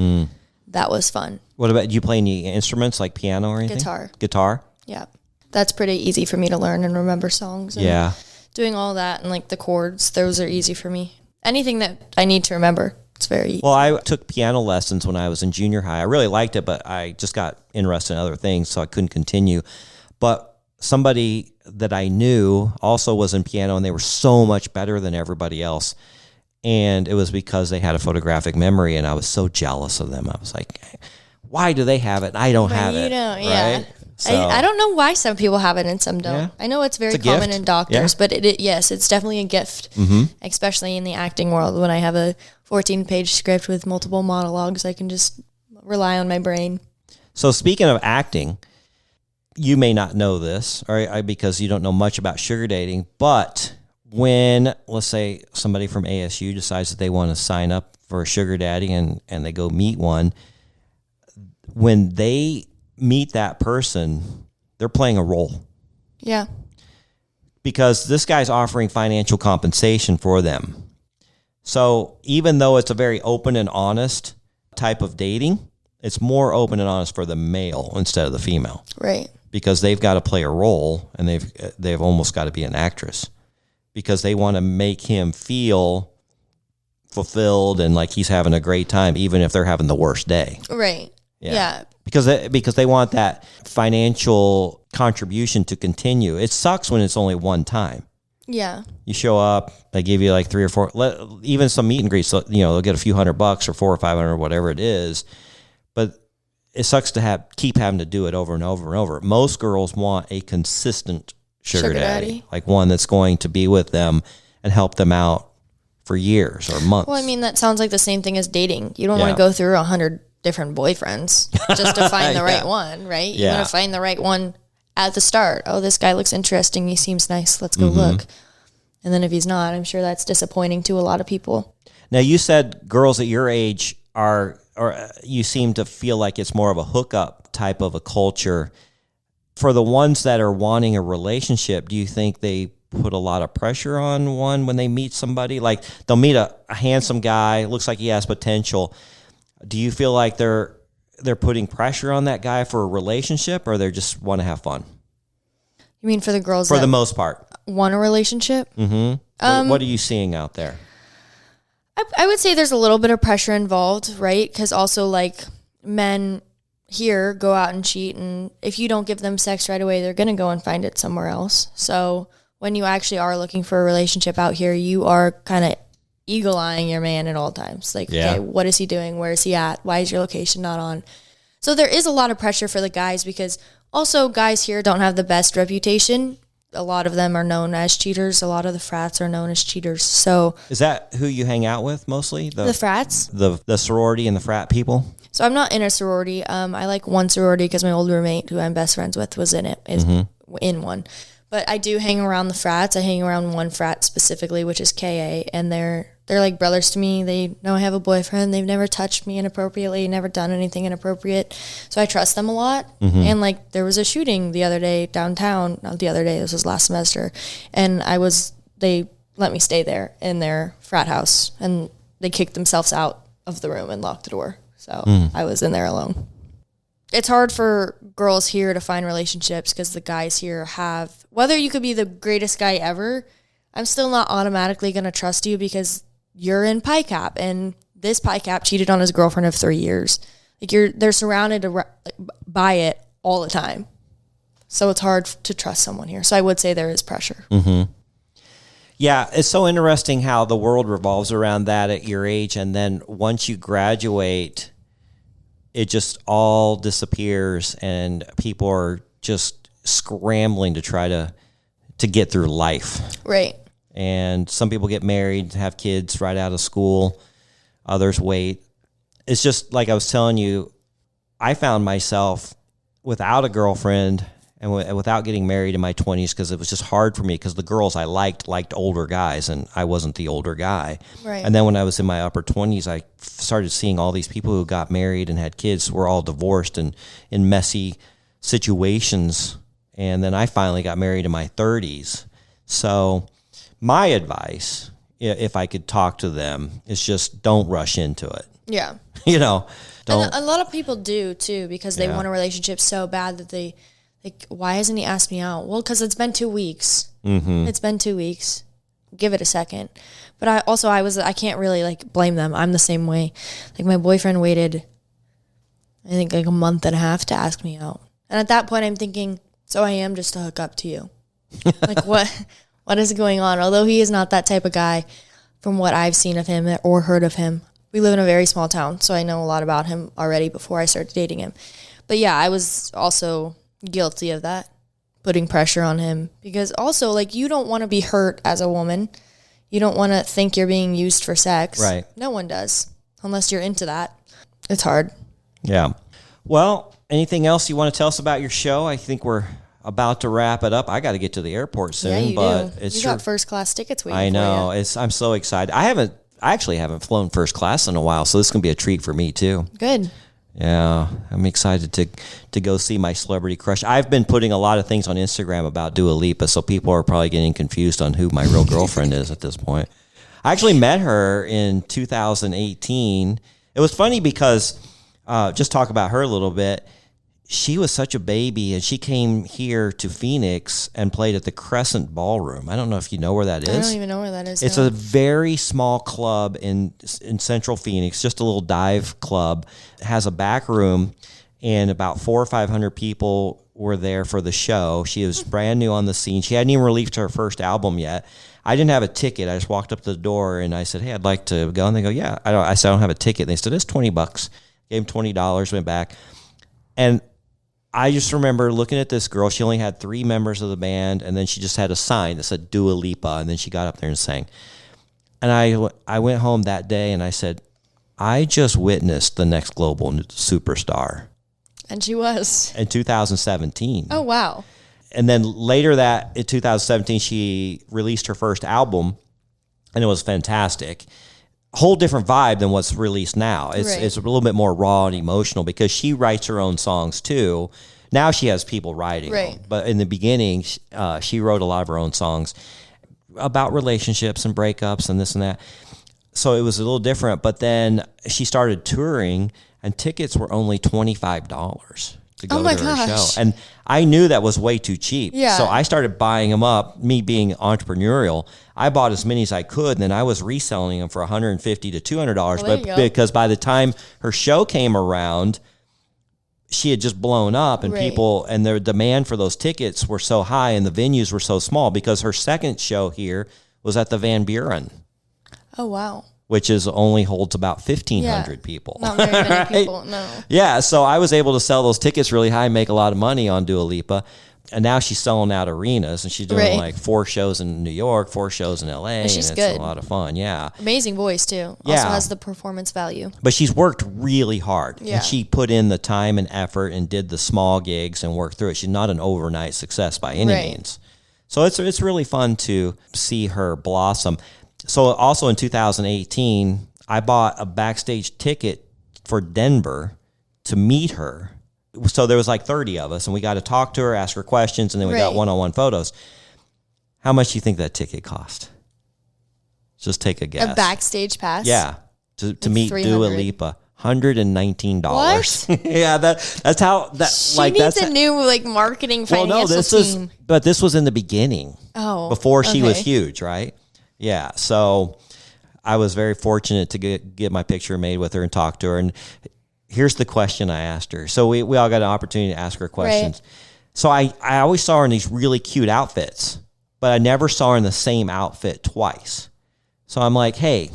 That was fun. What about, do you play any instruments like piano or anything? Guitar? Yeah. That's pretty easy for me to learn and remember songs. And doing all that and like the chords, those are easy for me. Anything that I need to remember, it's very easy. Well, I took piano lessons when I was in junior high. I really liked it, but I just got interested in other things, so I couldn't continue. But somebody that I knew also was in piano, and they were so much better than everybody else. And it was because they had a photographic memory, and I was so jealous of them. I was like, why do they have it? I don't have it. Yeah. So, I don't know why some people have it and some don't. Yeah. I know it's very common in doctors, but yes, it's definitely a gift, especially in the acting world. When I have a 14-page script with multiple monologues, I can just rely on my brain. So speaking of acting, you may not know this because you don't know much about sugar dating, but when, let's say, somebody from ASU decides that they want to sign up for a sugar daddy and they go meet one, when they meet that person, they're playing a role. Yeah. Because this guy's offering financial compensation for them. So even though it's a very open and honest type of dating, it's more open and honest for the male instead of the female. Right. Because they've got to play a role, and they've almost got to be an actress. Because they want to make him feel fulfilled and like he's having a great time, even if they're having the worst day. Right. Yeah. Because they want that financial contribution to continue. It sucks when it's only one time. Yeah. You show up, they give you like 3 or 4, even some meet and greets, they'll get a few $100 or $400 or $500, whatever it is. But it sucks to keep having to do it over and over and over. Most girls want a consistent sugar daddy, like one that's going to be with them and help them out for years or months. Well, I mean, that sounds like the same thing as dating. You don't want to go through 100 different boyfriends just to find the right one, right? You want to find the right one at the start. Oh, this guy looks interesting. He seems nice. Let's go look. And then if he's not, I'm sure that's disappointing to a lot of people. Now, you said girls at your age or you seem to feel like it's more of a hookup type of a culture. For the ones that are wanting a relationship, do you think they put a lot of pressure on one when they meet somebody? Like they'll meet a handsome guy, looks like he has potential. Do you feel like they're putting pressure on that guy for a relationship, or they just want to have fun? You mean for the girls for the most part want a relationship? Mm-hmm. What are you seeing out there? I would say there's a little bit of pressure involved, right? Because also like men here go out and cheat, and if you don't give them sex right away, they're going to go and find it somewhere else. So when you actually are looking for a relationship out here, you are kind of eagle-eyeing your man at all times. Like, okay, what is he doing? Where is he at? Why is your location not on? So there is a lot of pressure for the guys, because also guys here don't have the best reputation. A lot of them are known as cheaters. A lot of the frats are known as cheaters. So is that who you hang out with mostly? The frats? The sorority and the frat people? So I'm not in a sorority. I like one sorority because my old roommate, who I'm best friends with, was in it, in one. But I do hang around the frats. I hang around one frat specifically, which is KA, and they're like brothers to me. They know I have a boyfriend. They've never touched me inappropriately, never done anything inappropriate. So I trust them a lot. And like there was a shooting the other day downtown. Not the other day, this was last semester. And they let me stay there in their frat house, and they kicked themselves out of the room and locked the door. So I was in there alone. It's hard for girls here to find relationships because the guys here have, whether you could be the greatest guy ever, I'm still not automatically going to trust you because you're in Pi Cap, and this Pi Cap cheated on his girlfriend of 3 years. Like they're surrounded by it all the time. So it's hard to trust someone here. So I would say there is pressure. Yeah, it's so interesting how the world revolves around that at your age, and then once you graduate, it just all disappears, and people are just scrambling to try to get through life. Right. And some people get married, have kids right out of school. Others wait. It's just like I was telling you, I found myself without a girlfriend and without getting married in my 20s because it was just hard for me because the girls I liked older guys, and I wasn't the older guy. Right. And then when I was in my upper 20s, I started seeing all these people who got married and had kids were all divorced and in messy situations. And then I finally got married in my 30s. So my advice, if I could talk to them, is just don't rush into it. Yeah. Don't. And a lot of people do too, because they want a relationship so bad that they, like, why hasn't he asked me out? Well, because it's been 2 weeks. It's been 2 weeks. Give it a second. But I can't really like blame them. I'm the same way. Like my boyfriend waited, I think like a month and a half to ask me out. And at that point I'm thinking, so I am just to hook up to you. Like what is going on? Although he is not that type of guy from what I've seen of him or heard of him. We live in a very small town, so I know a lot about him already before I started dating him. But yeah, I was also guilty of that, putting pressure on him, because also like you don't want to be hurt as a woman. You don't want to think you're being used for sex. Right. No one does, unless you're into that. It's hard. Yeah. Well, anything else you want to tell us about your show? I think we're about to wrap it up. I got to get to the airport soon. Yeah, you but do. It's you got first class tickets waiting I know. for you. I'm so excited. I actually haven't flown first class in a while, so this is going to be a treat for me too. Good. Yeah, I'm excited to go see my celebrity crush. I've been putting a lot of things on Instagram about Dua Lipa, so people are probably getting confused on who my real girlfriend is at this point. I actually met her in 2018. It was funny because, just talk about her a little bit, she was such a baby, and she came here to Phoenix and played at the Crescent Ballroom. I don't know if you know where that is. I don't even know where that is. It's a very small club in central Phoenix, just a little dive club. It has a back room, and about 400 or 500 people were there for the show. She was brand new on the scene. She hadn't even released her first album yet. I didn't have a ticket. I just walked up to the door, and I said, hey, I'd like to go. And they go, yeah. I said, I don't have a ticket. And they said, it's $20. Gave them $20, went back. And I just remember looking at this girl. She only had 3 members of the band, and then she just had a sign that said Dua Lipa, and then she got up there and sang. And I went home that day, and I said, I just witnessed the next global superstar. And she was. In 2017. Oh, wow. And then later that, in 2017, she released her first album, and it was fantastic. whole different vibe than what's released now. It's Right. it's a little bit more raw and emotional because she writes her own songs too. Now she has people writing Right. them. But in the beginning, she wrote a lot of her own songs about relationships and breakups and this and that. So it was a little different. But then she started touring, and tickets were only $25 to go Oh my to her gosh. show. And I knew that was way too cheap. Yeah. So I started buying them up. Me being entrepreneurial, I bought as many as I could, and then I was reselling them for $150 to $200. Well, there but you go. because by the time her show came around, she had just blown up, and Right. people and their demand for those tickets were so high, and the venues were so small because her second show here was at the Van Buren, Oh, wow. which is only holds about 1,500 people. Not very many Right? people, no. Yeah, so I was able to sell those tickets really high and make a lot of money on Dua Lipa. And now she's selling out arenas, and she's doing Right. like 4 shows in New York, 4 shows in LA, and she's it's good. a lot of fun. Yeah. Amazing voice, too. Yeah. Also has the performance value. But she's worked really hard. Yeah. And she put in the time and effort and did the small gigs and worked through it. She's not an overnight success by any Right. means. So it's really fun to see her blossom. So also in 2018, I bought a backstage ticket for Denver to meet her. So there was like 30 of us, and we got to talk to her, ask her questions, and then we got Right. one-on-one photos. How much do you think that ticket cost? Just take a guess. A backstage pass? Yeah, to meet Dua 300. Lipa, $119. Yeah, that's how that She like needs that's a new marketing financial this team. this was in the beginning. Oh, before she was okay. huge, right? Yeah, so I was very fortunate to get my picture made with her and talk to her. And here's the question I asked her. So we all got an opportunity to ask her questions. So I always saw her in these really cute outfits, but I never saw her in the same outfit twice. So I'm like, hey,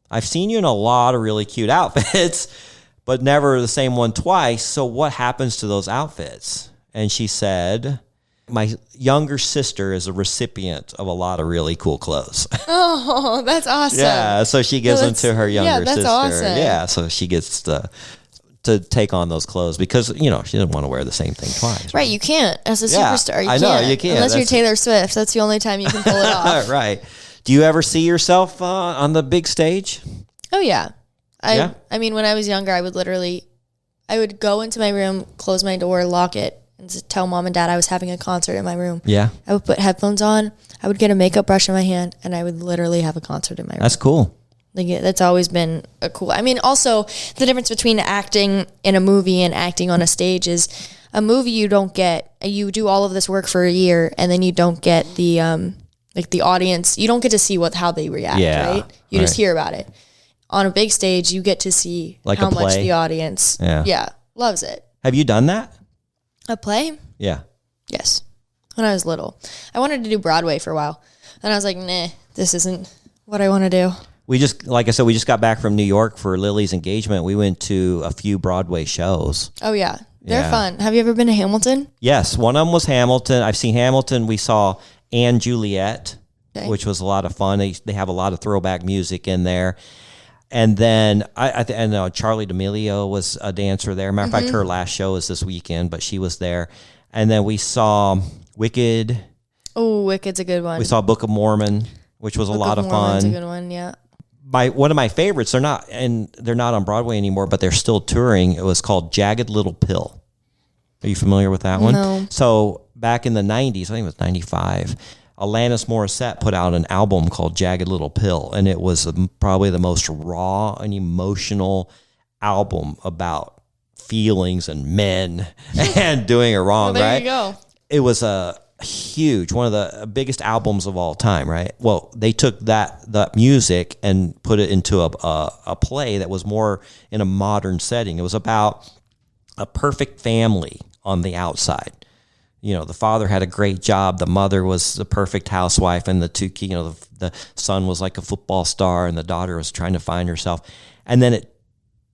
I've seen you in a lot of really cute outfits, but never the same one twice. So what happens to those outfits? And she said, my younger sister is a recipient of a lot of really cool clothes. Oh, that's awesome. Yeah, so she gives them to her younger that's sister. awesome. Yeah, so she gets to take on those clothes because, she doesn't want to wear the same thing twice. Right, you can't. As a Yeah, superstar, I know, you can't. Unless you're That's- Taylor Swift. That's the only time you can pull it off. Right. Do you ever see yourself on the big stage? Oh, yeah. Yeah? I mean, when I was younger, I would go into my room, close my door, lock it, and just tell mom and dad I was having a concert in my room. Yeah. I would put headphones on. I would get a makeup brush in my hand, and I would literally have a concert in my room. That's cool. Like, that's always been a cool. I mean, also the difference between acting in a movie and acting on a stage is a movie you don't get. You do all of this work for a year, and then you don't get the the audience. You don't get to see how they react. Yeah, right? You just right. hear about it. On a big stage, you get to see Like how a much play? the audience loves it. Have you done that? A play? Yeah. Yes. When I was little, I wanted to do Broadway for a while, and I was like, nah, this isn't what I want to do. We just, like I said, we just got back from New York for Lily's engagement. We went to a few Broadway shows. Oh yeah, they're Yeah. fun. Have you ever been to Hamilton? Yes, one of them was Hamilton. I've seen Hamilton. We saw Anne Juliet, Okay. which was a lot of fun. They have a lot of throwback music in there. And then I know Charlie D'Amelio was a dancer there. Matter of fact, her last show is this weekend, but she was there. And then we saw Wicked. Oh, Wicked's a good one. We saw Book of Mormon, which was a lot of Mormon's fun. a good one, yeah. One of my favorites. They're not on Broadway anymore, but they're still touring. It was called Jagged Little Pill. Are you familiar with that one? No. So back in the 90s, I think it was 95, Alanis Morissette put out an album called Jagged Little Pill, and it was probably the most raw and emotional album about feelings and men and doing it wrong, Well, there right? you go. It was a huge, one of the biggest albums of all time, right? Well, they took that music and put it into a play that was more in a modern setting. It was about a perfect family on the outside. The father had a great job. The mother was the perfect housewife, and the two kids, the son was like a football star, and the daughter was trying to find herself. And then it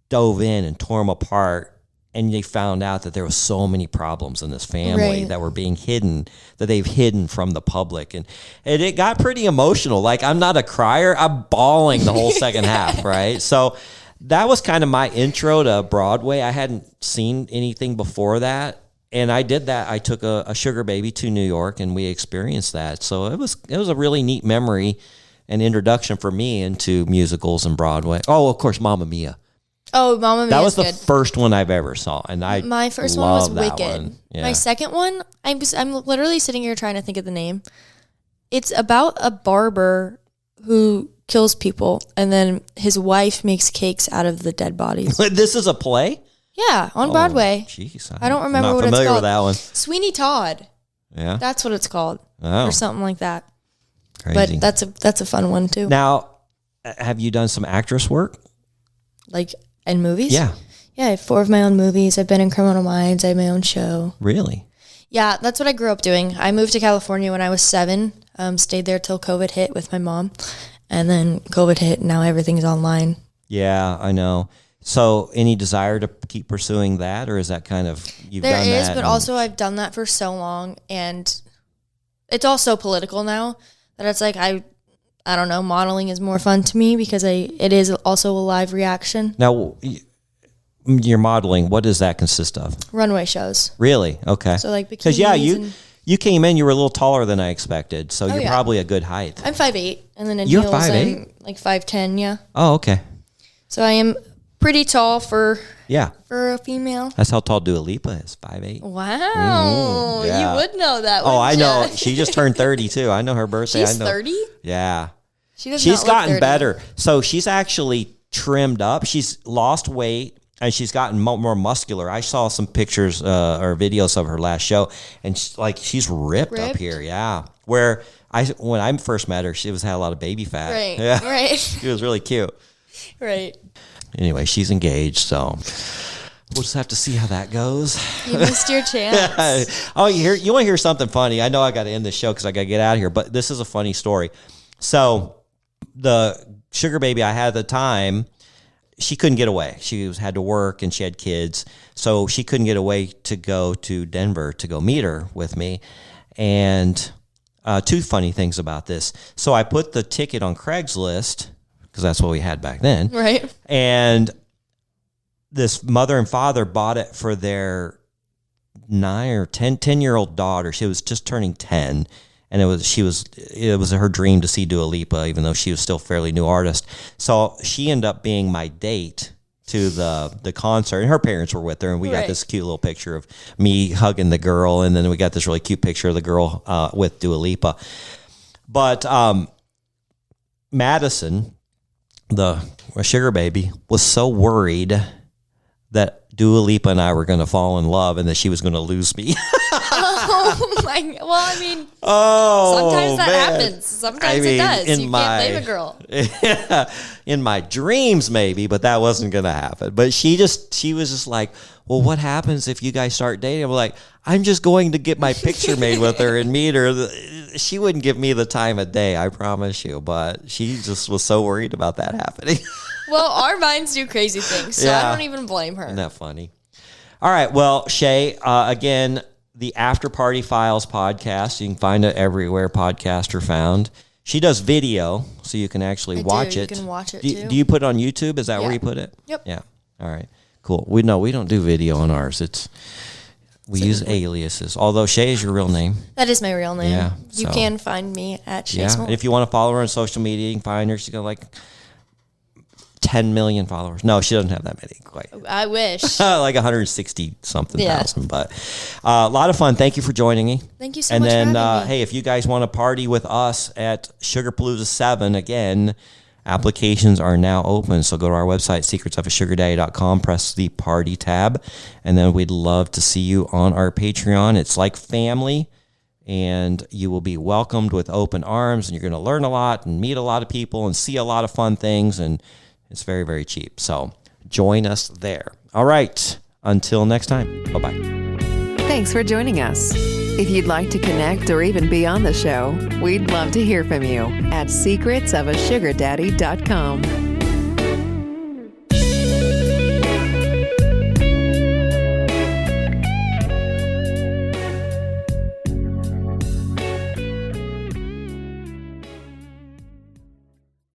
dove in and tore them apart. And they found out that there was so many problems in this family Right. that were being hidden, that they've hidden from the public. And it got pretty emotional. Like, I'm not a crier. I'm bawling the whole second half, right? So that was kind of my intro to Broadway. I hadn't seen anything before that. And I did that. I took a sugar baby to New York, and we experienced that. So it was a really neat memory. an introduction for me into musicals and Broadway. Oh, of course, Mamma Mia. Oh, Mamma Mia. That was the first one I've ever saw, and my first one was that Wicked. one. Yeah. My second one, I'm literally sitting here trying to think of the name. It's about a barber who kills people, and then his wife makes cakes out of the dead bodies. This is a play? Yeah, on Broadway. Jeez, I don't remember what it's called. I'm not familiar with that one. Sweeney Todd. Yeah, that's what it's called, or something like that. Crazy. But that's a fun one too. Now, have you done some actress work? Like in movies? Yeah. Yeah, I have 4 of my own movies. I've been in Criminal Minds. I have my own show. Really? Yeah, that's what I grew up doing. I moved to California when I was 7. Stayed there till COVID hit with my mom. And then COVID hit, and now everything's online. Yeah, I know. So any desire to keep pursuing that, or is that kind of, you've done that? There is, but also I've done that for so long, and it's all so political now that it's like, I don't know, modeling is more fun to me because it is also a live reaction. Now, your modeling, what does that consist of? Runway shows. Really? Okay. So like bikinis. Because you came in, you were a little taller than I expected, so you're probably a good height. I'm 5'8", and then in You're heels 5'8"? I'm like 5'10", yeah. Oh, okay. So I am pretty tall for a female. That's how tall Dua Lipa is, 5'8". Wow. Yeah. You would know that, Oh, I wouldn't know. ya? She just turned 30 too. I know her birthday. She's 30? Yeah. She's gotten 30. better. So she's actually trimmed up. She's lost weight and she's gotten more muscular. I saw some pictures or videos of her last show, and she's ripped up here. Yeah. Where when I first met her, she had a lot of baby fat. Right. Yeah. Right. She was really cute. Right. Anyway, she's engaged, so we'll just have to see how that goes. You missed your chance. Oh, you want to hear something funny? I know I got to end this show because I got to get out of here, but this is a funny story. So the sugar baby I had at the time, she couldn't get away. She had to work and she had kids, so she couldn't get away to go to Denver to go meet her with me. And 2 funny things about this. So I put the ticket on Craigslist because that's what we had back then. Right. And this mother and father bought it for their 9 or 10-year-old daughter. She was just turning 10. And it was her dream to see Dua Lipa, even though she was still a fairly new artist. So she ended up being my date to the concert, and her parents were with her, and we got this cute little picture of me hugging the girl, and then we got this really cute picture of the girl with Dua Lipa. But Madison, the sugar baby, was so worried that Dua Lipa and I were going to fall in love and that she was going to lose me. Oh my! Well, I mean, sometimes that happens. Sometimes it does. You can't blame a girl. In my dreams, maybe, but that wasn't going to happen. But she was just like, well, what happens if you guys start dating? I'm like, I'm just going to get my picture made with her and meet her. She wouldn't give me the time of day, I promise you. But she just was so worried about that happening. Well, our minds do crazy things, so I don't even blame her. Isn't that funny? All right. Well, Shae, again, the Afterparty Files podcast. You can find it everywhere podcasts are found. She does video, so you can actually watch it. You can watch it, too. Do you put it on YouTube? Is that where you put it? Yep. Yeah. All right. Cool. We don't do video on ours. We use aliases. Although Shae is your real name. That is my real name. Yeah. You can find me at Shae Smolik. And if you want to follow her on social media, you can find her. She's got like 10 million followers. No, she doesn't have that many quite. I wish. Like 160 something thousand. But a lot of fun. Thank you for joining me. Thank you so much for having me. Hey, if you guys want to party with us at Sugarpalooza 7 again, applications are now open. So go to our website, secretsofasugardaddy.com, press the party tab, and then we'd love to see you on our Patreon. It's like family, and you will be welcomed with open arms, and you're going to learn a lot and meet a lot of people and see a lot of fun things, and it's very, very cheap. So join us there. All right. Until next time. Bye-bye. Thanks for joining us. If you'd like to connect or even be on the show, we'd love to hear from you at secretsofasugardaddy.com.